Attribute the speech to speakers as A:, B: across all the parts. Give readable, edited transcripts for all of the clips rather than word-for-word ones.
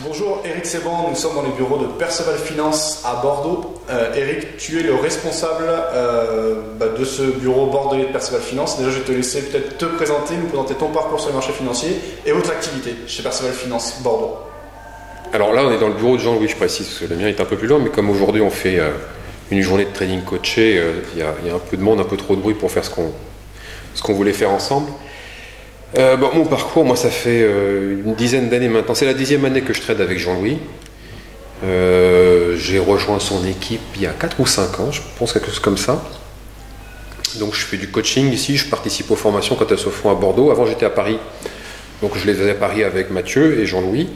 A: Bonjour, Eric Seban, nous sommes dans les bureaux de Perceval Finance à Bordeaux. Eric, tu es le responsable de ce bureau bordelais de Perceval Finance. Déjà, je vais te laisser peut-être te présenter, nous présenter ton parcours sur les marchés financiers et votre activité chez Perceval Finance Bordeaux.
B: Alors là, on est dans le bureau de Jean-Louis, je précise, parce que le mien est un peu plus loin, mais comme aujourd'hui on fait une journée de trading coaché, il y a un peu de monde, un peu trop de bruit pour faire ce qu'on voulait faire ensemble. Mon parcours, moi ça fait une dizaine d'années maintenant, c'est la 10e année que je trade avec Jean-Louis. J'ai rejoint son équipe il y a 4 ou 5 ans, je pense quelque chose comme ça. Donc je fais du coaching ici, je participe aux formations quand elles se font à Bordeaux. Avant j'étais à Paris, donc je les faisais à Paris avec Mathieu et Jean-Louis.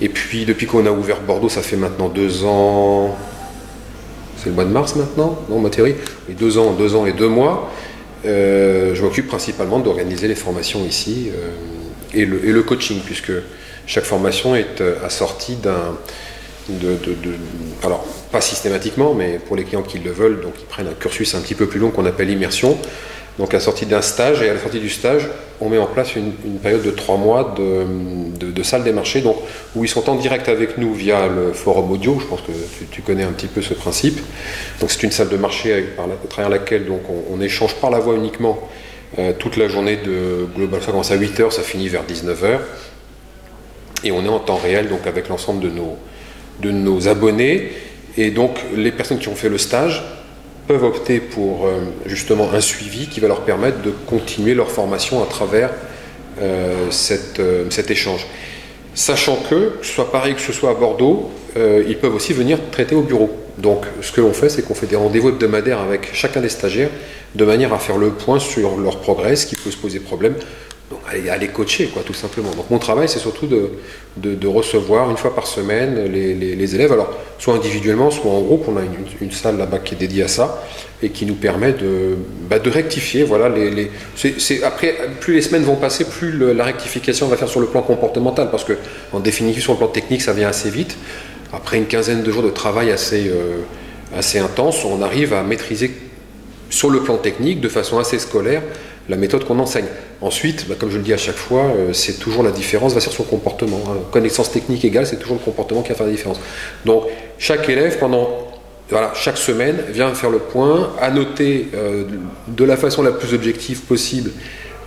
B: Et puis depuis qu'on a ouvert Bordeaux, ça fait maintenant 2 ans, c'est le mois de mars maintenant, non Mathieu? Oui, 2 ans et 2 mois. Je m'occupe principalement d'organiser les formations ici et le coaching, puisque chaque formation est assortie alors pas systématiquement, mais pour les clients qui le veulent, donc ils prennent un cursus un petit peu plus long qu'on appelle immersion, donc assorti d'un stage, et à la sortie du stage, on met en place une période de 3 mois de salle des marchés, donc où ils sont en direct avec nous via le forum audio. Je pense que tu connais un petit peu ce principe. Donc c'est une salle de marché à travers laquelle donc on échange par la voix uniquement toute la journée de Global. Ça commence à 8h, ça finit vers 19h, et on est en temps réel donc avec l'ensemble de nos abonnés. Et donc les personnes qui ont fait le stage peuvent opter pour justement un suivi qui va leur permettre de continuer leur formation à travers cet échange. Sachant que ce soit Paris, que ce soit à Bordeaux, ils peuvent aussi venir traiter au bureau. Donc ce que l'on fait, c'est qu'on fait des rendez-vous hebdomadaires avec chacun des stagiaires de manière à faire le point sur leur progrès, ce qui peut se poser problème, donc à les coacher quoi, tout simplement. Donc mon travail, c'est surtout de recevoir une fois par semaine les élèves, alors soit individuellement, soit en groupe. On a une salle là-bas qui est dédiée à ça et qui nous permet de rectifier. Voilà, après, plus les semaines vont passer, plus la rectification va faire sur le plan comportemental, parce que en définitive, sur le plan technique, ça vient assez vite. Après une quinzaine de jours de travail assez intense, on arrive à maîtriser sur le plan technique, de façon assez scolaire, la méthode qu'on enseigne. Ensuite, comme je le dis à chaque fois, c'est toujours la différence va sur son comportement. Connaissance technique égale, c'est toujours le comportement qui va faire la différence. Donc chaque élève, chaque semaine, vient faire le point, à noter de la façon la plus objective possible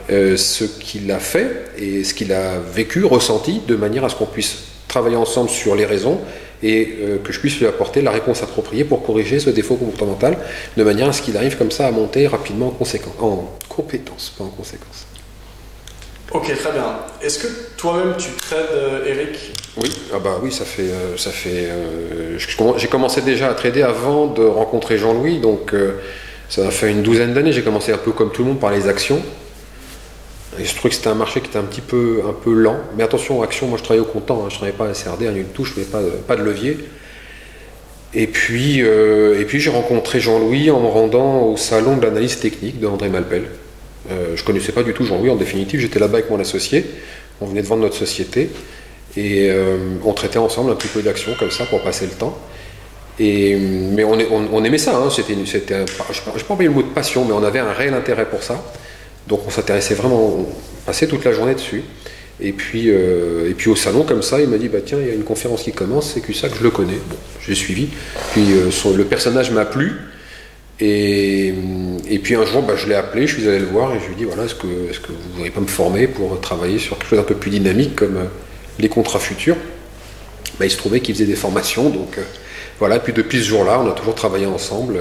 B: ce qu'il a fait et ce qu'il a vécu, ressenti, de manière à ce qu'on puisse travailler ensemble sur les raisons et que je puisse lui apporter la réponse appropriée pour corriger ce défaut comportemental, de manière à ce qu'il arrive comme ça à monter rapidement en compétence, pas en conséquence.
A: Ok, très bien. Est-ce que toi-même tu trades, Eric?
B: Oui, oui, ça fait j'ai commencé déjà à trader avant de rencontrer Jean-Louis, donc ça a fait une douzaine d'années. J'ai commencé un peu comme tout le monde par les actions. Et je trouvais que c'était un marché qui était un peu lent. Mais attention, action, moi je travaillais au comptant, je ne travaillais pas à la CRD, à nulle touche, je n'avais pas de levier. Et puis j'ai rencontré Jean-Louis en me rendant au salon de l'analyse technique de André Malpel. Je ne connaissais pas du tout Jean-Louis, en définitive, j'étais là-bas avec mon associé. On venait de vendre notre société. Et on traitait ensemble un petit peu d'action comme ça pour passer le temps. Mais on aimait ça, c'était je ne vais pas envoyer le mot de passion, mais on avait un réel intérêt pour ça. Donc on s'intéressait vraiment, on passait toute la journée dessus. Et puis au salon comme ça, il m'a dit tiens, il y a une conférence qui commence, c'est que ça que je le connais. Bon, j'ai suivi. Puis le personnage m'a plu. Et puis un jour, je l'ai appelé, je suis allé le voir et je lui ai dit voilà, est-ce que vous ne voudriez pas me former pour travailler sur quelque chose d'un peu plus dynamique comme les contrats futurs. Il se trouvait qu'il faisait des formations, donc voilà. Puis depuis ce jour-là, on a toujours travaillé ensemble.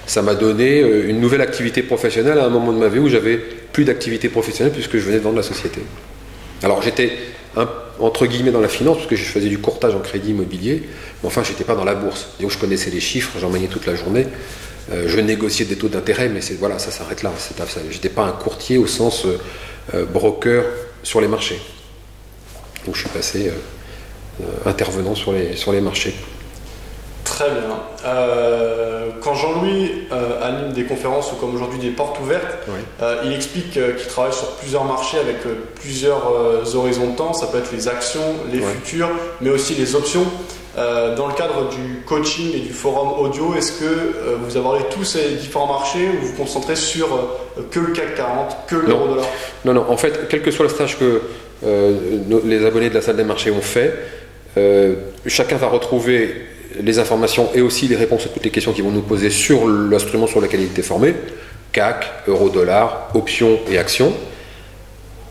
B: Ça m'a donné une nouvelle activité professionnelle à un moment de ma vie où j'avais plus d'activité professionnelle puisque je venais de vendre la société. Alors j'étais entre guillemets dans la finance parce que je faisais du courtage en crédit immobilier, mais enfin j'étais pas dans la bourse. Donc je connaissais les chiffres, j'en maniais toute la journée. Je négociais des taux d'intérêt, mais ça s'arrête là. J'étais pas un courtier au sens broker sur les marchés. Donc je suis passé intervenant sur les marchés.
A: Très bien. Quand Jean-Louis anime des conférences ou comme aujourd'hui des portes ouvertes, oui. Il explique qu'il travaille sur plusieurs marchés avec plusieurs horizons de temps. Ça peut être les actions, les futurs, mais aussi les options. Dans le cadre du coaching et du forum audio, est-ce que vous abordez tous ces différents marchés ou vous vous concentrez sur que le CAC 40, que l'euro-dollar?
B: Non, en fait, quel que soit le stage que les abonnés de la salle des marchés ont fait, Chacun va retrouver les informations et aussi les réponses à toutes les questions qu'ils vont nous poser sur l'instrument sur lequel il était formé, CAC, euro, dollar, options et actions.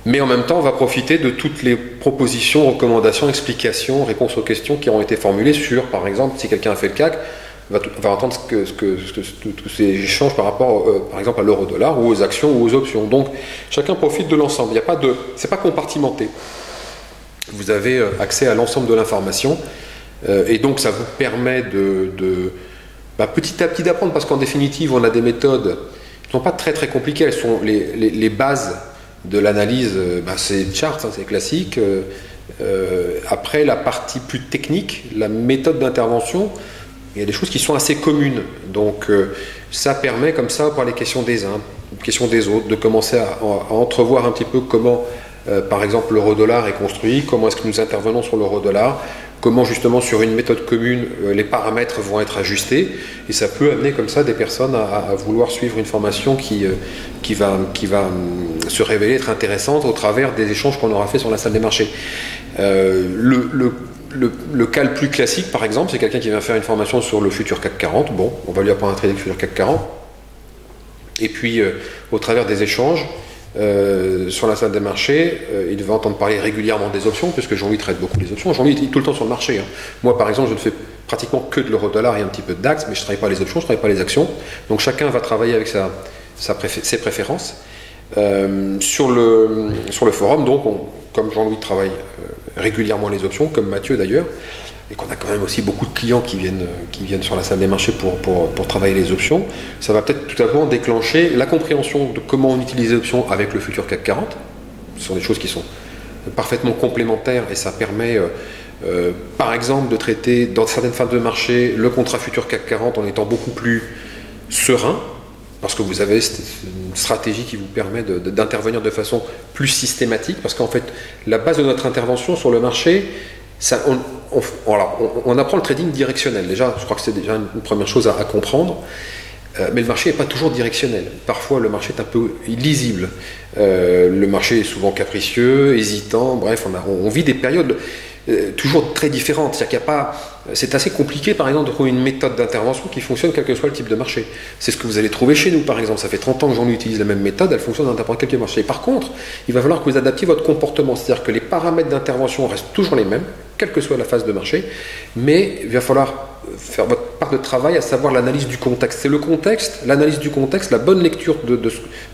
B: Mais en même temps, on va profiter de toutes les propositions, recommandations, explications, réponses aux questions qui ont été formulées sur, par exemple, si quelqu'un a fait le CAC, va entendre tous ces échanges par rapport, par exemple, à l'euro-dollar ou aux actions ou aux options. Donc, chacun profite de l'ensemble. C'est pas compartimenté. Vous avez accès à l'ensemble de l'information et donc ça vous permet petit à petit d'apprendre, parce qu'en définitive, on a des méthodes qui ne sont pas très très compliquées. Elles sont les bases de l'analyse, c'est chart, c'est classique. Après, la partie plus technique, la méthode d'intervention, il y a des choses qui sont assez communes. Donc, ça permet comme ça, par les questions des uns, les questions des autres, de commencer à entrevoir un petit peu comment, par exemple, l'euro-dollar est construit, comment est-ce que nous intervenons sur l'euro-dollar, comment justement sur une méthode commune les paramètres vont être ajustés, et ça peut amener comme ça des personnes à vouloir suivre une formation qui va se révéler être intéressante au travers des échanges qu'on aura fait sur la salle des marchés. Le cas le plus classique, par exemple, c'est quelqu'un qui vient faire une formation sur le futur CAC 40. Bon, on va lui apprendre à trader le futur CAC 40, et puis au travers des échanges sur la salle des marchés, il va entendre parler régulièrement des options, puisque Jean-Louis traite beaucoup les options. Jean-Louis est tout le temps sur le marché. Moi, par exemple, je ne fais pratiquement que de l'euro-dollar et un petit peu de DAX, mais je ne travaille pas les options, je ne travaille pas les actions. Donc chacun va travailler avec ses préférences. Sur le forum, donc, comme Jean-Louis travaille régulièrement les options, comme Mathieu d'ailleurs, et qu'on a quand même aussi beaucoup de clients qui viennent sur la salle des marchés pour travailler les options, ça va peut-être tout simplement déclencher la compréhension de comment on utilise les options avec le futur CAC 40. Ce sont des choses qui sont parfaitement complémentaires, et ça permet par exemple de traiter dans certaines phases de marché le contrat futur CAC 40 en étant beaucoup plus serein, parce que vous avez une stratégie qui vous permet d'intervenir de façon plus systématique, parce qu'en fait la base de notre intervention sur le marché, on apprend le trading directionnel. Déjà, je crois que c'est déjà une première chose à comprendre, mais le marché n'est pas toujours directionnel. Parfois, le marché est un peu illisible. Le marché est souvent capricieux, hésitant. Bref, on vit des périodes toujours très différentes. C'est assez compliqué, par exemple, de trouver une méthode d'intervention qui fonctionne quel que soit le type de marché. C'est ce que vous allez trouver chez nous, par exemple. Ça fait 30 ans que j'en utilise la même méthode, elle fonctionne dans n'importe quel marché. Par contre, il va falloir que vous adaptiez votre comportement, c'est-à-dire que les paramètres d'intervention restent toujours les mêmes, quelle que soit la phase de marché, mais il va falloir faire votre part de travail, à savoir l'analyse du contexte. C'est le contexte, l'analyse du contexte, la bonne lecture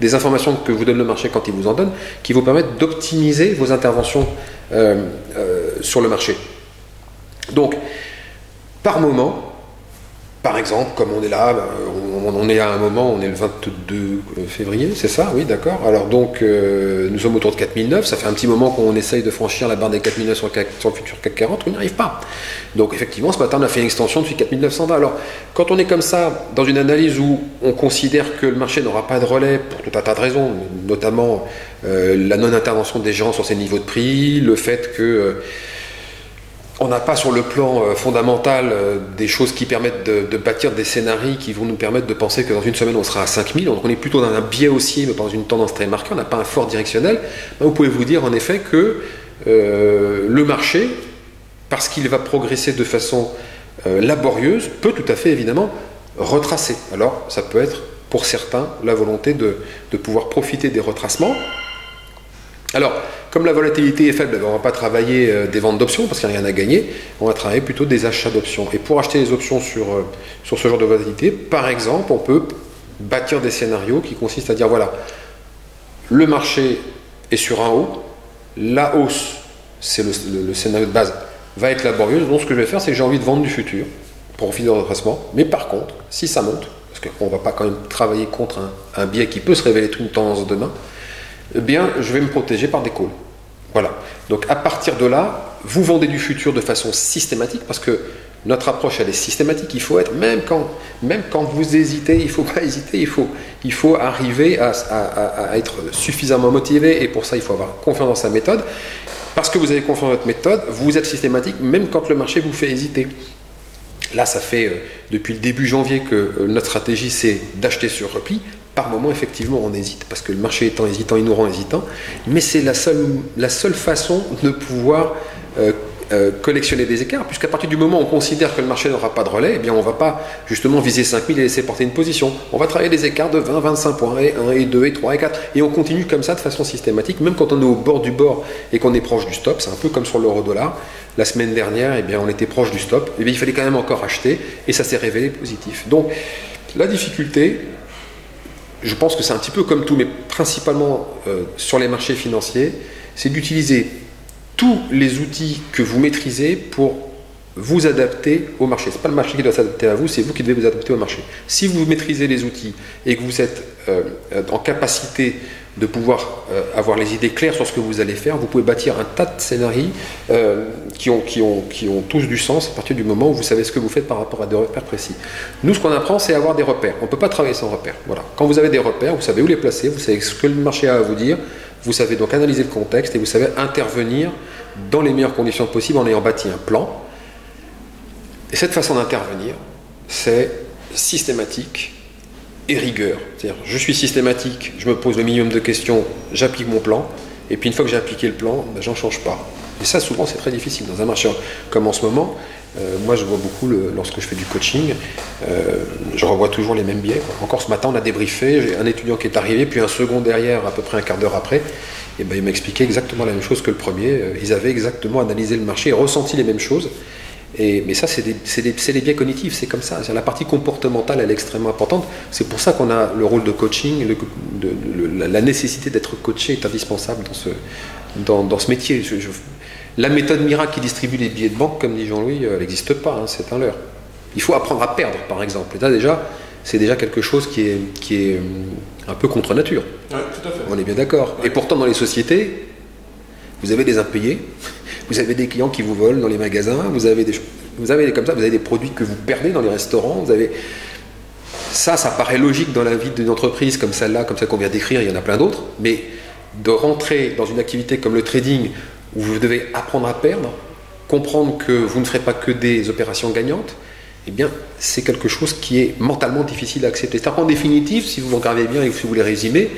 B: des informations que vous donne le marché quand il vous en donne, qui vous permettent d'optimiser vos interventions sur le marché. Donc, par moment, par exemple, comme on est là, on est à un moment, on est le 22 février, c'est ça? Oui, d'accord. Alors donc, nous sommes autour de 4009, ça fait un petit moment qu'on essaye de franchir la barre des 4009 sur le futur CAC 40, on n'y arrive pas. Donc effectivement, ce matin, on a fait une extension depuis 4920. Alors, quand on est comme ça, dans une analyse où on considère que le marché n'aura pas de relais, pour tout un tas de raisons, notamment la non-intervention des gens sur ces niveaux de prix, le fait que on n'a pas sur le plan fondamental des choses qui permettent de bâtir des scénarios qui vont nous permettre de penser que dans une semaine on sera à 5000, donc on est plutôt dans un biais haussier mais pas dans une tendance très marquée, on n'a pas un fort directionnel. Vous pouvez vous dire en effet que le marché, parce qu'il va progresser de façon laborieuse, peut tout à fait évidemment retracer. Alors ça peut être pour certains la volonté de pouvoir profiter des retracements. Alors, comme la volatilité est faible, on ne va pas travailler des ventes d'options parce qu'il n'y a rien à gagner, on va travailler plutôt des achats d'options. Et pour acheter des options sur ce genre de volatilité, par exemple, on peut bâtir des scénarios qui consistent à dire, voilà, le marché est sur un haut, la hausse, c'est le scénario de base, va être laborieuse, donc ce que je vais faire, c'est que j'ai envie de vendre du futur pour profiter de retracement, mais par contre, si ça monte, parce qu'on ne va pas quand même travailler contre un biais qui peut se révéler être une tendance demain, eh bien, je vais me protéger par des calls. Voilà. Donc, à partir de là, vous vendez du futur de façon systématique, parce que notre approche, elle est systématique. Il faut être, même quand vous hésitez, il ne faut pas hésiter. Il faut arriver à être suffisamment motivé, et pour ça, il faut avoir confiance dans sa méthode. Parce que vous avez confiance dans votre méthode, vous êtes systématique, même quand le marché vous fait hésiter. Là, ça fait depuis le début janvier que notre stratégie, c'est d'acheter sur repli. Par moment, effectivement, on hésite, parce que le marché étant hésitant, il nous rend hésitants, mais c'est la seule façon de pouvoir collectionner des écarts, puisqu'à partir du moment où on considère que le marché n'aura pas de relais, eh bien on ne va pas justement viser 5000 et laisser porter une position. On va travailler des écarts de 20, 25 points, et 1, et 2, et 3, et 4, et on continue comme ça de façon systématique, même quand on est au bord du bord et qu'on est proche du stop. C'est un peu comme sur l'euro-dollar. La semaine dernière, eh bien, on était proche du stop, eh bien, il fallait quand même encore acheter, et ça s'est révélé positif. Donc la difficulté, je pense que c'est un petit peu comme tout, mais principalement sur les marchés financiers, c'est d'utiliser tous les outils que vous maîtrisez pour vous adapter au marché. Ce n'est pas le marché qui doit s'adapter à vous, c'est vous qui devez vous adapter au marché. Si vous maîtrisez les outils et que vous êtes en capacité de pouvoir avoir les idées claires sur ce que vous allez faire, vous pouvez bâtir un tas de scénarios qui ont tous du sens à partir du moment où vous savez ce que vous faites par rapport à des repères précis. Nous, ce qu'on apprend, c'est avoir des repères. On ne peut pas travailler sans repères. Voilà. Quand vous avez des repères, vous savez où les placer, vous savez ce que le marché a à vous dire, vous savez donc analyser le contexte et vous savez intervenir dans les meilleures conditions possibles en ayant bâti un plan. Et cette façon d'intervenir, c'est systématique et rigueur. C'est-à-dire, je suis systématique, je me pose le minimum de questions, j'applique mon plan, et puis une fois que j'ai appliqué le plan, ben, j'en change pas. Et ça, souvent, c'est très difficile. Dans un marché comme en ce moment, moi, je vois beaucoup, lorsque je fais du coaching, je revois toujours les mêmes biais. Encore ce matin, on a débriefé, j'ai un étudiant qui est arrivé, puis un second derrière, à peu près un quart d'heure après, et ben, il m'a expliqué exactement la même chose que le premier. Ils avaient exactement analysé le marché et ressenti les mêmes choses. Mais ça, c'est les biais cognitifs, c'est comme ça. La partie comportementale, elle est extrêmement importante. C'est pour ça qu'on a le rôle de coaching, la nécessité d'être coaché est indispensable dans ce métier. La méthode miracle qui distribue les billets de banque, comme dit Jean-Louis, elle n'existe pas, hein, c'est un leurre. Il faut apprendre à perdre, par exemple. Et là, c'est déjà quelque chose qui est un peu contre nature.
A: Ouais, tout à fait.
B: On est bien d'accord. Ouais. Et pourtant, dans les sociétés, vous avez des impayés. Vous avez des clients qui vous volent dans les magasins, vous avez des produits que vous perdez dans les restaurants, ça paraît logique dans la vie d'une entreprise comme celle-là, comme celle qu'on vient d'écrire, il y en a plein d'autres, mais de rentrer dans une activité comme le trading où vous devez apprendre à perdre, comprendre que vous ne ferez pas que des opérations gagnantes, eh bien, c'est quelque chose qui est mentalement difficile à accepter. C'est-à-dire qu'en définitive, si vous regardez bien et si vous les résumez,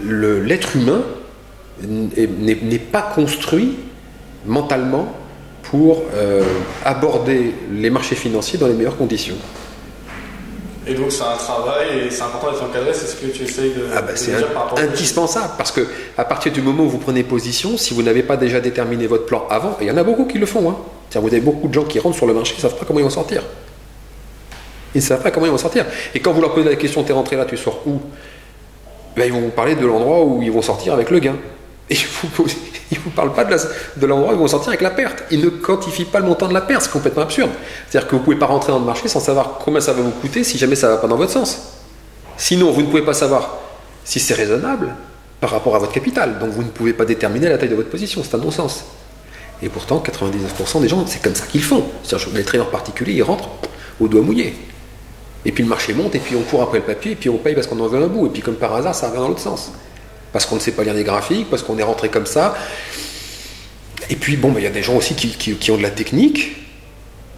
B: l'être humain n'est pas construit mentalement pour aborder les marchés financiers dans les meilleures conditions.
A: Et donc c'est un travail et c'est important d'être encadré, c'est ce que tu essayes de
B: c'est
A: dire par rapport
B: indispensable, parce que à partir du moment où vous prenez position, si vous n'avez pas déjà déterminé votre plan avant, et il y en a beaucoup qui le font, hein. Vous avez beaucoup de gens qui rentrent sur le marché, ils ne savent pas comment ils vont sortir. Ils ne savent pas comment ils vont sortir. Et quand vous leur posez la question, t'es rentré là, tu sors où? Ben, ils vont vous parler de l'endroit où ils vont sortir avec le gain. Et ils ne vous parlent pas de l'endroit où ils vont sortir avec la perte. Ils ne quantifient pas le montant de la perte, c'est complètement absurde. C'est-à-dire que vous ne pouvez pas rentrer dans le marché sans savoir combien ça va vous coûter si jamais ça ne va pas dans votre sens. Sinon, vous ne pouvez pas savoir si c'est raisonnable par rapport à votre capital. Donc vous ne pouvez pas déterminer la taille de votre position, c'est un non-sens. Et pourtant, 99% des gens, c'est comme ça qu'ils font. C'est-à-dire les traders particuliers, ils rentrent au doigt mouillé. Et puis le marché monte, et puis on court après le papier, et puis on paye parce qu'on en veut un bout. Et puis comme par hasard, ça revient dans l'autre sens. Parce qu'on ne sait pas lire les graphiques, parce qu'on est rentré comme ça. Et puis bon, il y a des gens aussi qui ont de la technique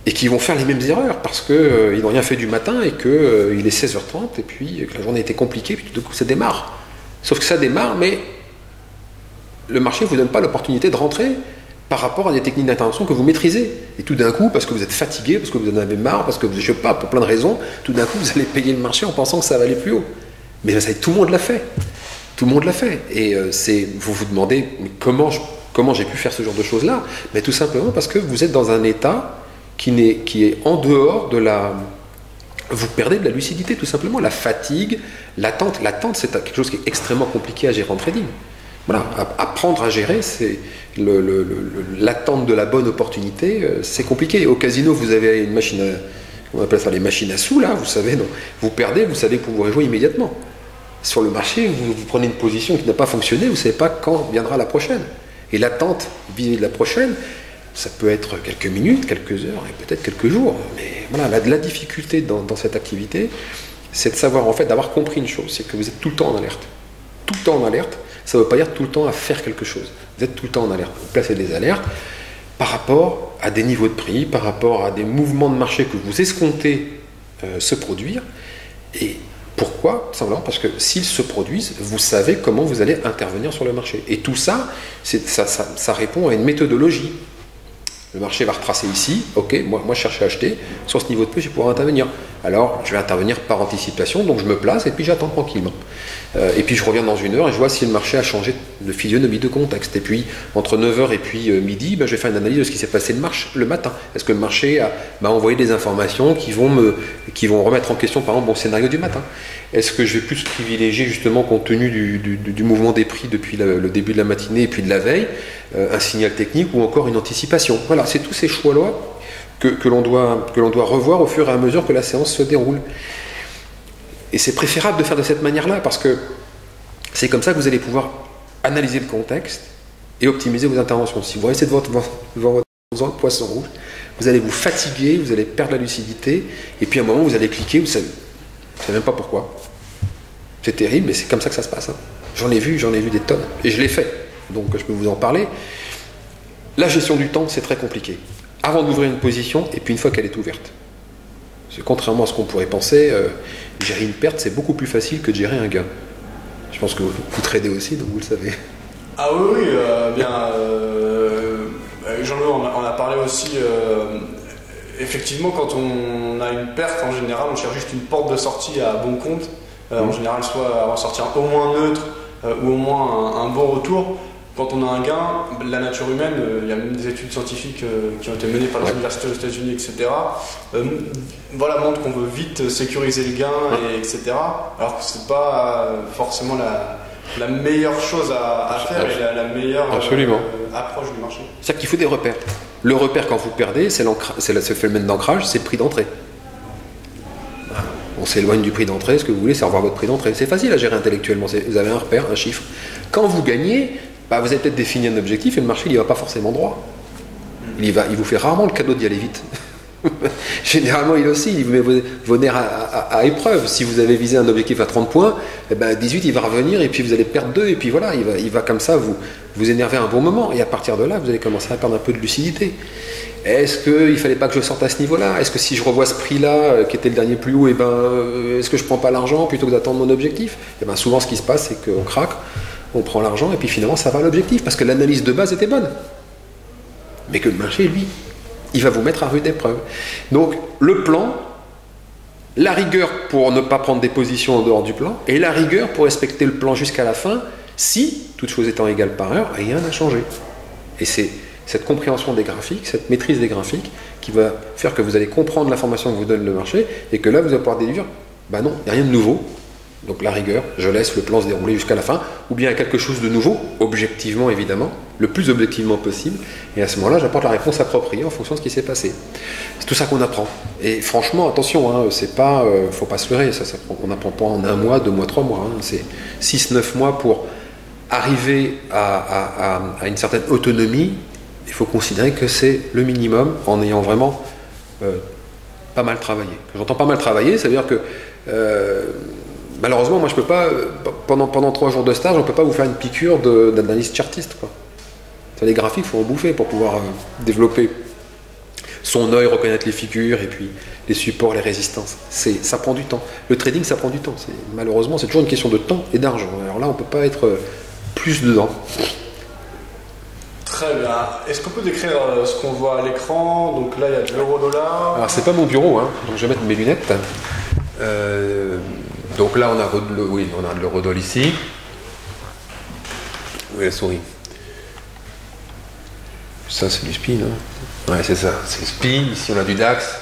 B: et qui vont faire les mêmes erreurs parce qu'ils n'ont rien fait du matin et qu'il est 16h30 et puis que la journée était compliquée, et puis tout d'un coup ça démarre. Sauf que ça démarre, mais le marché ne vous donne pas l'opportunité de rentrer par rapport à des techniques d'intervention que vous maîtrisez. Et tout d'un coup, parce que vous êtes fatigué, parce que vous en avez marre, parce que je ne sais pas, pour plein de raisons, tout d'un coup vous allez payer le marché en pensant que ça va aller plus haut. Mais ça, tout le monde l'a fait. Tout le monde l'a fait. Et vous vous demandez comment j'ai pu faire ce genre de choses-là. Mais tout simplement parce que vous êtes dans un état qui est en dehors de la... Vous perdez de la lucidité, tout simplement. La fatigue, l'attente. L'attente, c'est quelque chose qui est extrêmement compliqué à gérer en trading. Voilà, apprendre à gérer, c'est l'attente de la bonne opportunité, c'est compliqué. Au casino, vous avez une machine on appelle ça les machines à sous, là, vous savez, donc, vous perdez, vous savez que vous pourrez jouer immédiatement. Sur le marché, vous prenez une position qui n'a pas fonctionné, vous ne savez pas quand viendra la prochaine. Et l'attente vis-à-vis de la prochaine, ça peut être quelques minutes, quelques heures et peut-être quelques jours. Mais voilà, la difficulté dans cette activité, c'est de savoir, en fait, d'avoir compris une chose, c'est que vous êtes tout le temps en alerte. Tout le temps en alerte, ça ne veut pas dire tout le temps à faire quelque chose. Vous êtes tout le temps en alerte. Vous placez des alertes par rapport à des niveaux de prix, par rapport à des mouvements de marché que vous escomptez se produire. Et pourquoi? Simplement parce que s'ils se produisent, vous savez comment vous allez intervenir sur le marché. Et tout ça, ça répond à une méthodologie. Le marché va retracer ici, ok, moi je cherche à acheter, sur ce niveau de prix, je vais pouvoir intervenir. Alors, je vais intervenir par anticipation, donc je me place et puis j'attends tranquillement. Et puis je reviens dans 1 heure et je vois si le marché a changé de physionomie, de contexte. Et puis, entre 9 h et puis midi, je vais faire une analyse de ce qui s'est passé le matin. Est-ce que le marché m'a envoyé des informations qui vont remettre en question, par exemple, mon scénario du matin? Est-ce que je vais plus privilégier, justement, compte tenu du mouvement des prix depuis le début de la matinée et puis de la veille, un signal technique ou encore une anticipation? Voilà, c'est tous ces choix-là que l'on doit revoir au fur et à mesure que la séance se déroule. Et c'est préférable de faire de cette manière-là, parce que c'est comme ça que vous allez pouvoir analyser le contexte et optimiser vos interventions. Si vous restez devant votre poisson rouge, vous allez vous fatiguer, vous allez perdre la lucidité, et puis à un moment vous allez cliquer, vous savez même pas pourquoi. C'est terrible, mais c'est comme ça que ça se passe. Hein. J'en ai vu des tonnes, et je l'ai fait, donc je peux vous en parler. La gestion du temps, c'est très compliqué. Avant d'ouvrir une position, et puis une fois qu'elle est ouverte. Contrairement à ce qu'on pourrait penser, gérer une perte, c'est beaucoup plus facile que de gérer un gain. Je pense que vous tradez aussi, donc vous le savez.
A: Ah oui, bien. Jean-Louis en a parlé aussi. Effectivement, quand on a une perte, en général, on cherche juste une porte de sortie à bon compte. En général, soit à ressortir au moins neutre ou au moins un bon retour. Quand on a un gain, la nature humaine, il y a même des études scientifiques qui ont été menées par les universités aux États-Unis, etc. Voilà, montrent qu'on veut vite sécuriser le gain, etc. Alors que c'est pas forcément la meilleure chose à faire et la meilleure approche du marché.
B: C'est-à-dire qu'il faut des repères. Le repère quand vous perdez, c'est ce phénomène d'ancrage, c'est le prix d'entrée. On s'éloigne du prix d'entrée, ce que vous voulez, c'est revoir votre prix d'entrée. C'est facile à gérer intellectuellement, vous avez un repère, un chiffre. Quand vous gagnez, vous avez peut-être défini un objectif et le marché il n'y va pas forcément droit. Il vous fait rarement le cadeau d'y aller vite. Généralement, il vous met vos nerfs à épreuve. Si vous avez visé un objectif à 30 points, 18 il va revenir et puis vous allez perdre 2 et puis voilà, il va comme ça vous énerver un bon moment et à partir de là, vous allez commencer à perdre un peu de lucidité. Est-ce qu'il ne fallait pas que je sorte à ce niveau-là? Est-ce que si je revois ce prix-là, qui était le dernier plus haut, est-ce que je ne prends pas l'argent plutôt que d'attendre mon objectif? Souvent, ce qui se passe, c'est qu'on craque, on prend l'argent et puis finalement, ça va à l'objectif parce que l'analyse de base était bonne. Mais que le marché, lui, il va vous mettre à rude épreuve. Donc, le plan, la rigueur pour ne pas prendre des positions en dehors du plan et la rigueur pour respecter le plan jusqu'à la fin si, toutes choses étant égales par heure, rien n'a changé. Et c'est cette compréhension des graphiques, cette maîtrise des graphiques qui va faire que vous allez comprendre l'information que vous donne le marché et que là vous allez pouvoir déduire, non, il n'y a rien de nouveau, donc la rigueur, je laisse le plan se dérouler jusqu'à la fin, ou bien quelque chose de nouveau, objectivement évidemment, le plus objectivement possible, et à ce moment-là j'apporte la réponse appropriée en fonction de ce qui s'est passé. C'est tout ça qu'on apprend. Et franchement, attention, c'est pas, faut pas se leurrer, on n'apprend pas en 1 mois, 2 mois, 3 mois, c'est 6-9 mois pour arriver à une certaine autonomie. Il faut considérer que c'est le minimum en ayant vraiment pas mal travaillé. Quand j'entends pas mal travailler, ça veut dire que malheureusement, moi je peux pas, pendant 3 jours de stage, on ne peut pas vous faire une piqûre d'analyse chartiste. Les graphiques, il faut en bouffer pour pouvoir développer son œil, reconnaître les figures et puis les supports, les résistances. Ça prend du temps. Le trading, ça prend du temps. Malheureusement, c'est toujours une question de temps et d'argent. Alors là, on ne peut pas être plus dedans.
A: Très bien. Est-ce qu'on peut décrire ce qu'on voit à l'écran? Donc là, il y a de l'euro-dollar.
B: Alors, c'est pas mon bureau, donc je vais mettre mes lunettes. Donc là, on a de l'euro-dollar ici. Oui, la souris. Ça, c'est du SPI, non? Ouais, c'est ça. C'est le SPI. Ici, on a du DAX.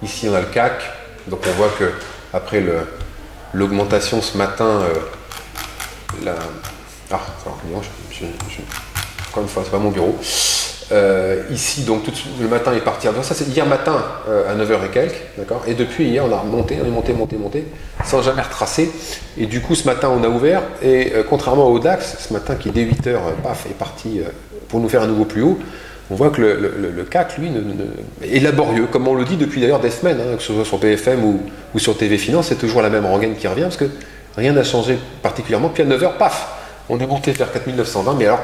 B: Ici, on a le CAC. Donc, on voit que après l'augmentation ce matin, encore une fois, c'est pas mon bureau. Ici, donc, le matin est parti. Ça, c'est hier matin à 9 h et quelques, d'accord. Et depuis hier, on a monté, sans jamais retracer. Et du coup, ce matin, on a ouvert. Et contrairement au DAX, ce matin, qui dès 8 h, est parti pour nous faire un nouveau plus haut, on voit que le CAC, lui, est laborieux, comme on le dit depuis d'ailleurs des semaines, que ce soit sur BFM ou sur TV Finance, c'est toujours la même rengaine qui revient, parce que rien n'a changé particulièrement. Puis à 9 h, paf, on est monté vers 4920, mais alors,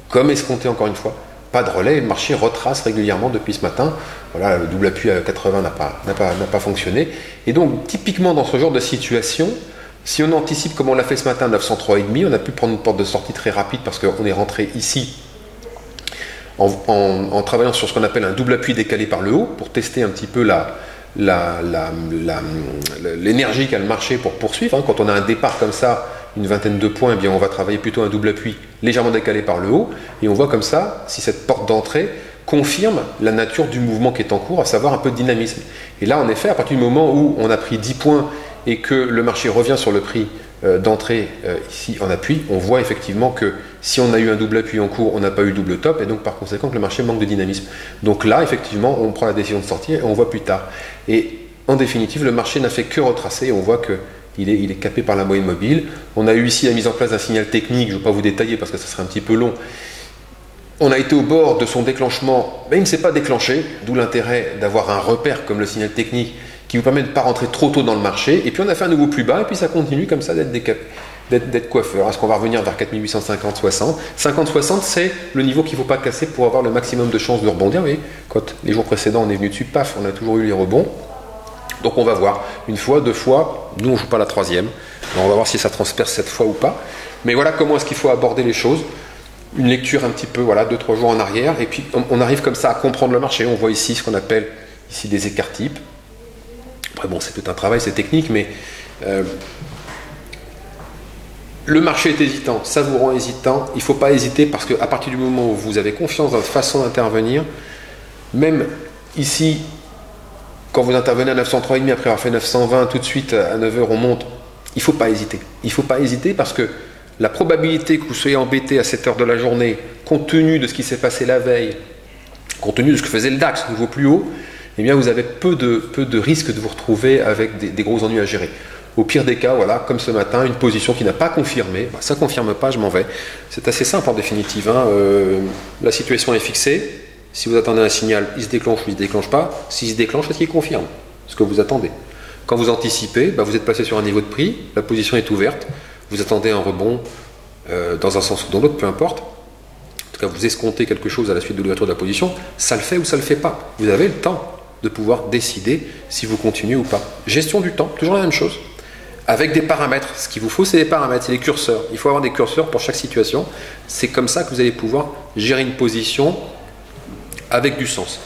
B: comme escompté encore une fois, pas de relais, le marché retrace régulièrement depuis ce matin. Voilà, le double appui à 80 n'a pas fonctionné. Et donc, typiquement dans ce genre de situation, si on anticipe comme on l'a fait ce matin, 903,5, on a pu prendre une porte de sortie très rapide parce qu'on est rentré ici en travaillant sur ce qu'on appelle un double appui décalé par le haut, pour tester un petit peu l'énergie qu'a le marché pour poursuivre. Hein. Quand on a un départ comme ça, une vingtaine de points, eh bien on va travailler plutôt un double appui légèrement décalé par le haut, et on voit comme ça si cette porte d'entrée confirme la nature du mouvement qui est en cours, à savoir un peu de dynamisme. Et là, en effet, à partir du moment où on a pris 10 points et que le marché revient sur le prix d'entrée ici en appui, on voit effectivement que si on a eu un double appui en cours, on n'a pas eu double top, et donc par conséquent que le marché manque de dynamisme. Donc là, effectivement, on prend la décision de sortir et on voit plus tard. Et en définitive, le marché n'a fait que retracer, et on voit qu'il est capé par la moyenne mobile. On a eu ici la mise en place d'un signal technique, je ne vais pas vous détailler parce que ça serait un petit peu long. On a été au bord de son déclenchement, mais il ne s'est pas déclenché, d'où l'intérêt d'avoir un repère comme le signal technique qui vous permet de ne pas rentrer trop tôt dans le marché. Et puis on a fait un nouveau plus bas, et puis ça continue comme ça d'être coiffeur. Est-ce qu'on va revenir vers 4850-60 50-60, c'est le niveau qu'il ne faut pas casser pour avoir le maximum de chances de rebondir. Vous voyez, quand les jours précédents, on est venu dessus, paf, on a toujours eu les rebonds. Donc on va voir, une fois, deux fois, nous on ne joue pas la troisième. Alors on va voir si ça transperce cette fois ou pas. Mais voilà comment est-ce qu'il faut aborder les choses. Une lecture un petit peu, voilà, 2-3 jours en arrière, et puis on arrive comme ça à comprendre le marché. On voit ici ce qu'on appelle ici des écarts types. Après bon, c'est tout un travail, c'est technique, mais le marché est hésitant, ça vous rend hésitant. Il ne faut pas hésiter, parce qu'à partir du moment où vous avez confiance dans votre façon d'intervenir, même ici, quand vous intervenez à 903,5 après avoir fait 920, tout de suite à 9h on monte, il ne faut pas hésiter. Il ne faut pas hésiter parce que la probabilité que vous soyez embêté à cette heure de la journée, compte tenu de ce qui s'est passé la veille, compte tenu de ce que faisait le DAX, nouveau plus haut, eh bien vous avez peu de risques de vous retrouver avec des gros ennuis à gérer. Au pire des cas, voilà, comme ce matin, une position qui n'a pas confirmé, bah, ça ne confirme pas, je m'en vais. C'est assez simple en définitive. Hein. La situation est fixée. Si vous attendez un signal, il se déclenche ou il ne se déclenche pas. S'il se déclenche, est-ce qu'il confirme ce que vous attendez? Quand vous anticipez, bah, vous êtes placé sur un niveau de prix, la position est ouverte, vous attendez un rebond dans un sens ou dans l'autre, peu importe. En tout cas, vous escomptez quelque chose à la suite de l'ouverture de la position, ça le fait ou ça ne le fait pas. Vous avez le temps de pouvoir décider si vous continuez ou pas. Gestion du temps, toujours la même chose. Avec des paramètres. Ce qu'il vous faut, c'est des paramètres, c'est des curseurs. Il faut avoir des curseurs pour chaque situation. C'est comme ça que vous allez pouvoir gérer une position avec du sens.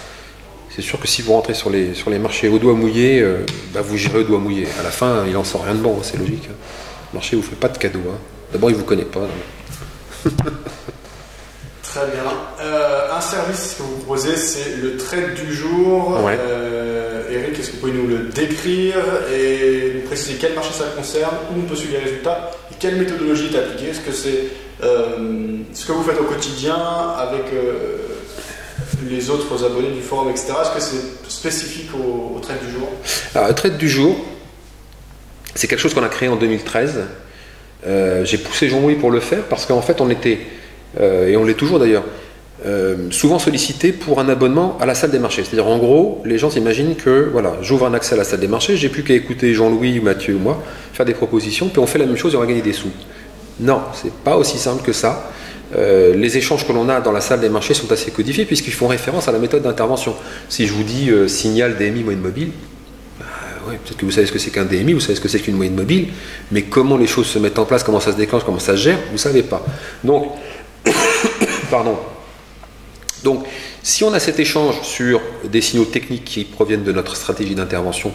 B: C'est sûr que si vous rentrez sur les marchés au doigt mouillé, bah vous gérez au doigt mouillé. À la fin, il n'en sort rien de bon, c'est logique. Le marché ne vous fait pas de cadeau. Hein. D'abord, il ne vous connaît pas.
A: Très bien. Un service que vous proposez, c'est le trade du jour.
B: Ouais.
A: Eric, est-ce que vous pouvez nous le décrire et nous préciser quel marché ça concerne, où on peut suivre les résultats et quelle méthodologie est appliquée? Est-ce que c'est ce que vous faites au quotidien avec les autres abonnés du forum, etc. Est-ce que c'est spécifique au trade du jour?
B: Alors, le trade du jour, c'est quelque chose qu'on a créé en 2013. J'ai poussé Jean-Louis pour le faire parce qu'en fait, on était, et on l'est toujours d'ailleurs, souvent sollicité pour un abonnement à la salle des marchés. C'est-à-dire, en gros, les gens s'imaginent que voilà, j'ouvre un accès à la salle des marchés, j'ai plus qu'à écouter Jean-Louis, Mathieu ou moi, faire des propositions, puis on fait la même chose et on va gagner des sous. Non, c'est pas aussi simple que ça. Les échanges que l'on a dans la salle des marchés sont assez codifiés puisqu'ils font référence à la méthode d'intervention. Si je vous dis signal DMI moyenne mobile, ouais, peut-être que vous savez ce que c'est qu'un DMI, vous savez ce que c'est qu'une moyenne mobile, mais comment les choses se mettent en place, comment ça se déclenche, comment ça se gère, vous ne savez pas. Donc, pardon. Donc, si on a cet échange sur des signaux techniques qui proviennent de notre stratégie d'intervention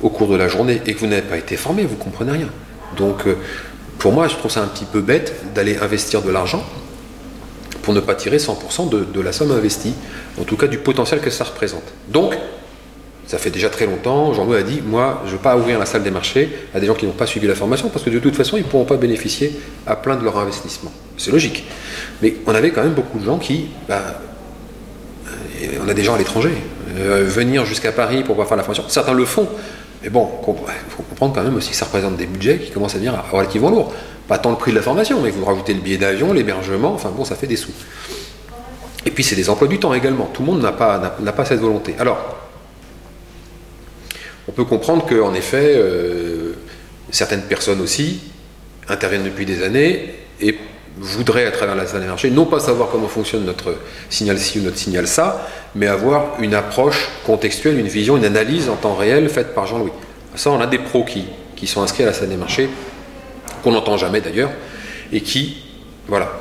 B: au cours de la journée et que vous n'avez pas été formé, vous ne comprenez rien. Donc, pour moi, je trouve ça un petit peu bête d'aller investir de l'argent pour ne pas tirer 100% de la somme investie, en tout cas du potentiel que ça représente. Donc, ça fait déjà très longtemps, Jean-Louis a dit, moi, je ne veux pas ouvrir la salle des marchés à des gens qui n'ont pas suivi la formation, parce que de toute façon, ils ne pourront pas bénéficier à plein de leur investissement. C'est logique. Mais on avait quand même beaucoup de gens qui, on a des gens à l'étranger, venir jusqu'à Paris pour pouvoir faire la formation. Certains le font, mais bon, il faut comprendre quand même aussi que ça représente des budgets qui commencent à devenir relativement lourds. Pas tant le prix de la formation, mais vous rajoutez le billet d'avion, l'hébergement, enfin bon, ça fait des sous. Et puis c'est des emplois du temps également. Tout le monde n'a pas cette volonté. Alors, on peut comprendre qu'en effet, certaines personnes aussi interviennent depuis des années et voudraient, à travers la salle des marchés, non pas savoir comment fonctionne notre signal-ci ou notre signal-ça, mais avoir une approche contextuelle, une vision, une analyse en temps réel faite par Jean-Louis. Ça, on a des pros qui sont inscrits à la salle des marchés, qu'on n'entend jamais d'ailleurs, et qui, voilà,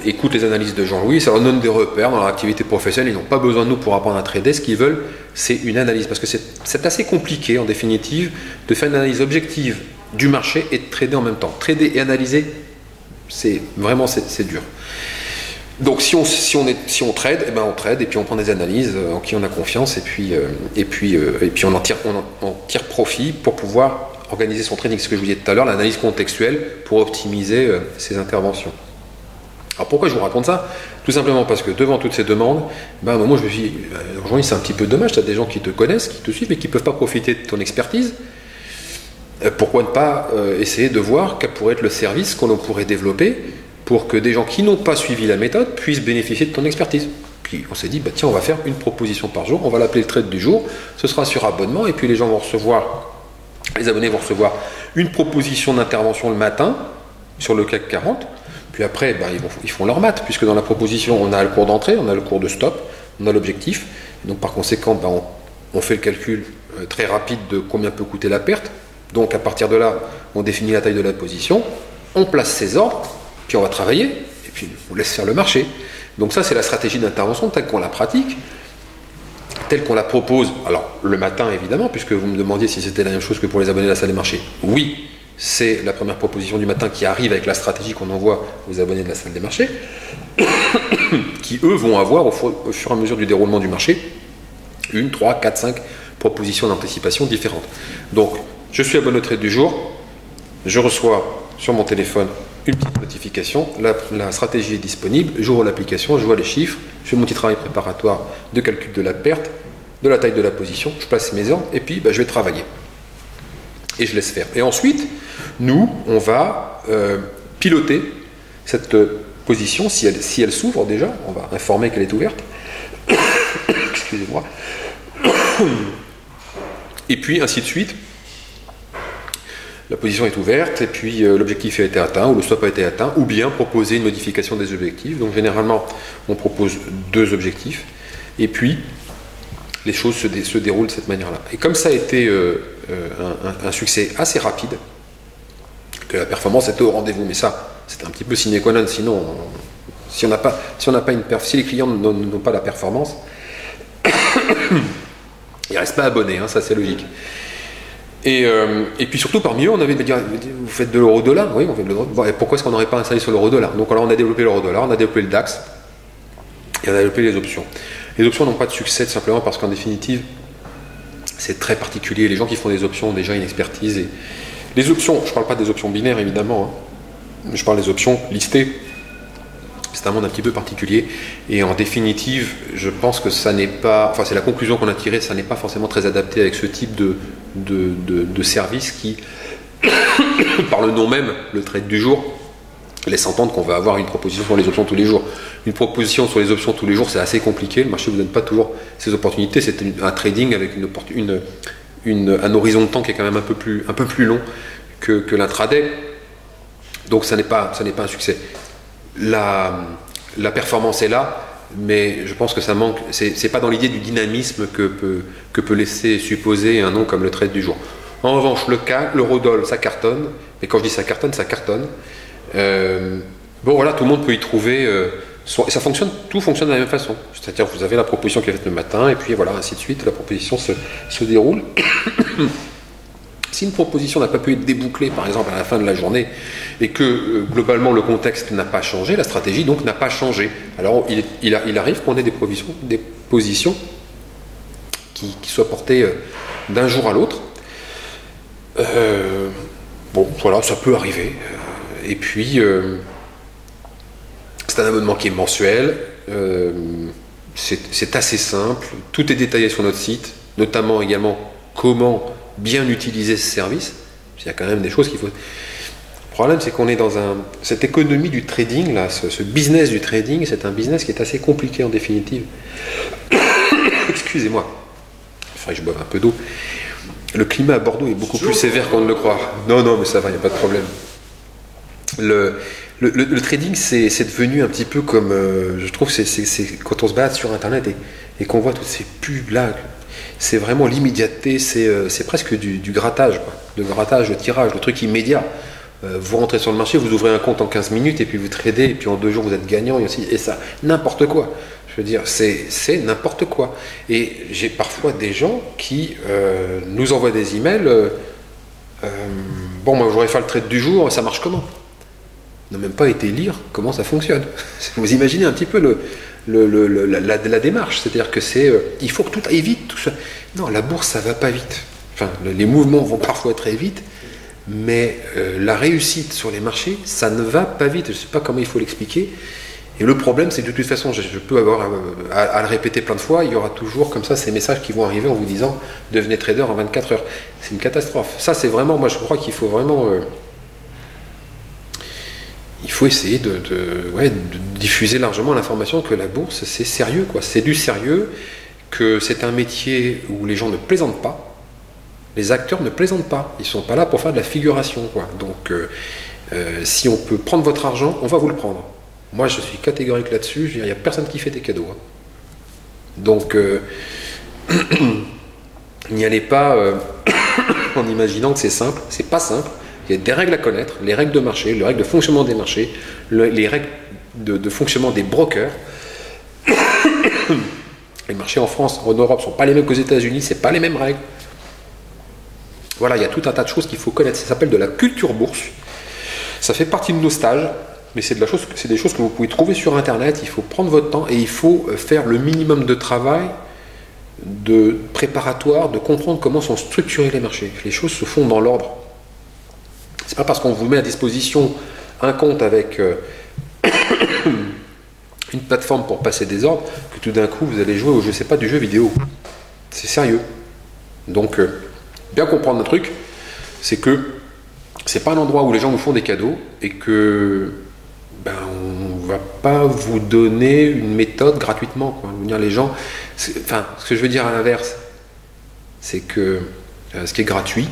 B: écoutent les analyses de Jean-Louis, ça leur donne des repères dans leur activité professionnelle. Ils n'ont pas besoin de nous pour apprendre à trader. Ce qu'ils veulent, c'est une analyse. Parce que c'est assez compliqué, en définitive, de faire une analyse objective du marché et de trader en même temps. Trader et analyser, c'est dur. Donc si on trade, eh ben on trade et puis on prend des analyses en qui on a confiance et puis on en tire profit pour pouvoir organiser son trading. Ce que je vous disais tout à l'heure, l'analyse contextuelle pour optimiser ses interventions. Alors pourquoi je vous raconte ça? Tout simplement parce que devant toutes ces demandes, à un moment je me suis dit, aujourd'hui c'est un petit peu dommage, tu as des gens qui te connaissent, qui te suivent mais qui ne peuvent pas profiter de ton expertise. Pourquoi ne pas essayer de voir quel pourrait être le service qu'on pourrait développer pour que des gens qui n'ont pas suivi la méthode puissent bénéficier de ton expertise. Puis on s'est dit, tiens, on va faire une proposition par jour, on va l'appeler le trade du jour, ce sera sur abonnement, et puis les abonnés vont recevoir une proposition d'intervention le matin sur le CAC 40, puis après ils font leur maths, puisque dans la proposition on a le cours d'entrée, on a le cours de stop, on a l'objectif, donc par conséquent on fait le calcul très rapide de combien peut coûter la perte, donc à partir de là on définit la taille de la position, on place ses ordres, puis on va travailler, et puis on laisse faire le marché. Donc ça, c'est la stratégie d'intervention telle qu'on la pratique, telle qu'on la propose. Alors, le matin, évidemment, puisque vous me demandiez si c'était la même chose que pour les abonnés de la salle des marchés. Oui, c'est la première proposition du matin qui arrive avec la stratégie qu'on envoie aux abonnés de la salle des marchés, qui, eux, vont avoir, au fur et à mesure du déroulement du marché, 1, 3, 4, 5 propositions d'anticipation différentes. Donc, je suis abonné au trade du jour, je reçois sur mon téléphone une petite notification, la stratégie est disponible, j'ouvre l'application, je vois les chiffres, je fais mon petit travail préparatoire de calcul de la perte, de la taille de la position, je place mes ordres et puis je vais travailler. Et je laisse faire. Et ensuite, nous, on va piloter cette position, si elle s'ouvre déjà, on va informer qu'elle est ouverte. Excusez-moi. Et puis ainsi de suite. La position est ouverte et puis l'objectif a été atteint ou le stop a été atteint, ou bien proposer une modification des objectifs. Donc généralement, on propose 2 objectifs et puis les choses se déroulent de cette manière-là. Et comme ça a été un succès assez rapide, que la performance était au rendez-vous, mais ça, c'est un petit peu sine qua non, sinon, si les clients n'ont pas la performance, ils ne restent pas abonnés, hein, ça c'est logique. Et puis surtout parmi eux, on avait dit, vous faites de l'euro-dollar? Oui, on fait de l'euro. Bon, et pourquoi est-ce qu'on n'aurait pas installé sur l'euro-dollar? Donc alors on a développé l'euro-dollar, on a développé le DAX, et on a développé les options. Les options n'ont pas de succès tout simplement parce qu'en définitive, c'est très particulier. Les gens qui font des options ont déjà une expertise. Et les options, je ne parle pas des options binaires évidemment, hein, je parle des options listées. C'est un monde un petit peu particulier et en définitive, je pense que ça n'est pas, enfin c'est la conclusion qu'on a tirée, ça n'est pas forcément très adapté avec ce type de service qui, par le nom même, le trade du jour, laisse entendre qu'on va avoir une proposition sur les options tous les jours. Une proposition sur les options tous les jours, c'est assez compliqué, le marché ne vous donne pas toujours ces opportunités, c'est un trading avec un horizon de temps qui est quand même un peu plus long que l'intraday, donc ça n'est pas un succès. La performance est là, mais je pense que ça manque. C'est pas dans l'idée du dynamisme que peut laisser supposer un nom comme le trade du jour. En revanche, l'eurodoll, ça cartonne. Et quand je dis ça cartonne, ça cartonne. Bon voilà, tout le monde peut y trouver. Et ça fonctionne, tout fonctionne de la même façon. C'est-à-dire, vous avez la proposition qui est faite le matin, et puis voilà, ainsi de suite. La proposition se déroule. Si une proposition n'a pas pu être débouclée, par exemple, à la fin de la journée, et que globalement le contexte n'a pas changé, la stratégie donc n'a pas changé. Alors il arrive qu'on ait des positions qui soient portées d'un jour à l'autre. Bon, voilà, ça peut arriver. Et puis, c'est un abonnement qui est mensuel. C'est assez simple. Tout est détaillé sur notre site, notamment également comment bien utiliser ce service. Il y a quand même des choses qu'il faut. Le problème, c'est qu'on est dans cette économie du trading, là, ce business du trading, c'est un business qui est assez compliqué en définitive. Excusez-moi, il faudrait que je boive un peu d'eau. Le climat à Bordeaux est beaucoup plus sévère qu'on ne le croit. Non, mais ça va, il n'y a pas de problème. Le trading, c'est devenu un petit peu comme, je trouve, c'est quand on se balade sur Internet et qu'on voit toutes ces pubs-là. C'est vraiment l'immédiateté, c'est presque du grattage, quoi. De grattage, de tirage, le truc immédiat. Vous rentrez sur le marché, vous ouvrez un compte en 15 minutes et puis vous tradez et puis en 2 jours vous êtes gagnant et ça, n'importe quoi. Je veux dire, c'est n'importe quoi. Et j'ai parfois des gens qui nous envoient des emails. Bon, moi je voudrais faire le trade du jour, ça marche comment? Ils n'ont même pas été lire comment ça fonctionne. Vous imaginez un petit peu la démarche, c'est-à-dire que il faut que tout aille vite. Tout ça. Non, la bourse ça va pas vite. Enfin, les mouvements vont parfois très vite. Mais la réussite sur les marchés, ça ne va pas vite. Je ne sais pas comment il faut l'expliquer. Et le problème, c'est que de toute façon, je peux avoir à le répéter plein de fois, il y aura toujours comme ça ces messages qui vont arriver en vous disant « devenez trader en 24 heures ». C'est une catastrophe. Ça, c'est vraiment, moi je crois qu'il faut vraiment... il faut essayer de diffuser largement l'information que la bourse, c'est sérieux, quoi. C'est du sérieux, que c'est un métier où les gens ne plaisantent pas. Les acteurs ne plaisantent pas, ils ne sont pas là pour faire de la figuration, quoi. Donc, si on peut prendre votre argent, on va vous le prendre. Moi, je suis catégorique là-dessus, il n'y a personne qui fait des cadeaux. Hein. Donc, n'y allez pas en imaginant que c'est simple, c'est pas simple. Il y a des règles à connaître, les règles de marché, les règles de fonctionnement des marchés, les règles de fonctionnement des brokers. Les marchés en France, en Europe, ne sont pas les mêmes qu'aux États-Unis, c'est pas les mêmes règles. Voilà, il y a tout un tas de choses qu'il faut connaître. Ça s'appelle de la culture bourse. Ça fait partie de nos stages, mais c'est des choses que vous pouvez trouver sur Internet. Il faut prendre votre temps et il faut faire le minimum de travail de préparatoire, de comprendre comment sont structurés les marchés. Les choses se font dans l'ordre. C'est pas parce qu'on vous met à disposition un compte avec une plateforme pour passer des ordres que tout d'un coup vous allez jouer au, je sais pas, du jeu vidéo. C'est sérieux. Donc, bien comprendre un truc, c'est que c'est pas un endroit où les gens vous font des cadeaux et que on va pas vous donner une méthode gratuitement, quoi. Dire les gens, enfin, ce que je veux dire à l'inverse, c'est que ce qui est gratuit,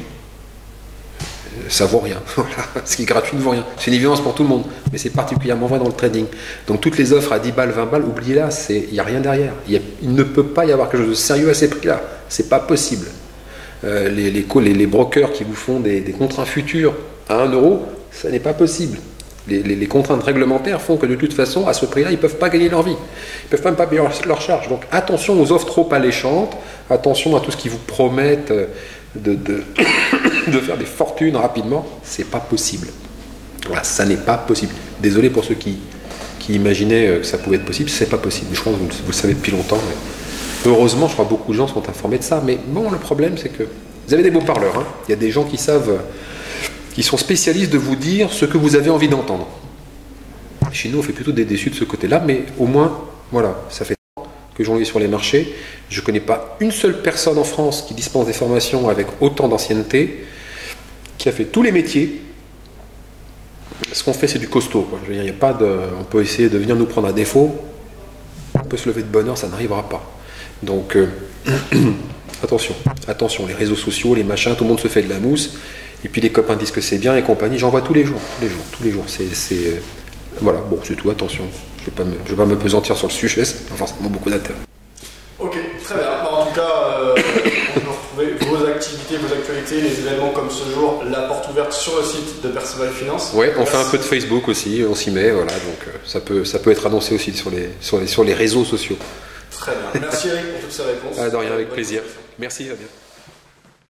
B: ça vaut rien. Voilà. Ce qui est gratuit ne vaut rien. C'est une évidence pour tout le monde, mais c'est particulièrement vrai dans le trading. Donc toutes les offres à 10 balles, 20 balles, oubliez-la, il n'y a rien derrière. Il ne peut pas y avoir quelque chose de sérieux à ces prix-là. C'est pas possible. Les brokers qui vous font des contrats futurs à 1 euro, ça n'est pas possible. Les contraintes réglementaires font que de toute façon, à ce prix-là, ils ne peuvent pas gagner leur vie. Ils ne peuvent même pas payer leur charge. Donc attention aux offres trop alléchantes, attention à tout ce qui vous promettent de faire des fortunes rapidement. C'est pas possible. Voilà, ça n'est pas possible. Désolé pour ceux qui imaginaient que ça pouvait être possible, c'est pas possible. Je crois que vous le savez depuis longtemps. Mais heureusement, je crois que beaucoup de gens sont informés de ça. Mais bon, le problème, c'est que vous avez des beaux parleurs. Hein. Il y a des gens qui savent, qui sont spécialistes de vous dire ce que vous avez envie d'entendre. Chez nous, on fait plutôt des déçus de ce côté-là, mais au moins, voilà, ça fait longtemps que j'en ai sur les marchés. Je ne connais pas une seule personne en France qui dispense des formations avec autant d'ancienneté, qui a fait tous les métiers. Ce qu'on fait, c'est du costaud, quoi. Je veux dire, il y a pas de, on peut essayer de venir nous prendre à défaut, on peut se lever de bonne heure, ça n'arrivera pas. Donc, attention, les réseaux sociaux, les machins, tout le monde se fait de la mousse, et puis les copains disent que c'est bien et compagnie, j'en vois tous les jours. Voilà, bon, c'est tout, attention. Je ne vais pas me pesantir sur le sujet, ça n'a pas forcément beaucoup d'intérêt.
A: Ok, très bien. En tout cas, on peut retrouver vos activités, vos actualités, les événements comme ce jour, la porte ouverte sur le site de Perceval Finance.
B: Oui, on fait un peu de Facebook aussi, on s'y met, voilà, donc ça peut être annoncé aussi sur les réseaux sociaux.
A: Très bien. Merci Eric pour toutes ces réponses.
B: De rien, avec plaisir. Merci, à bientôt.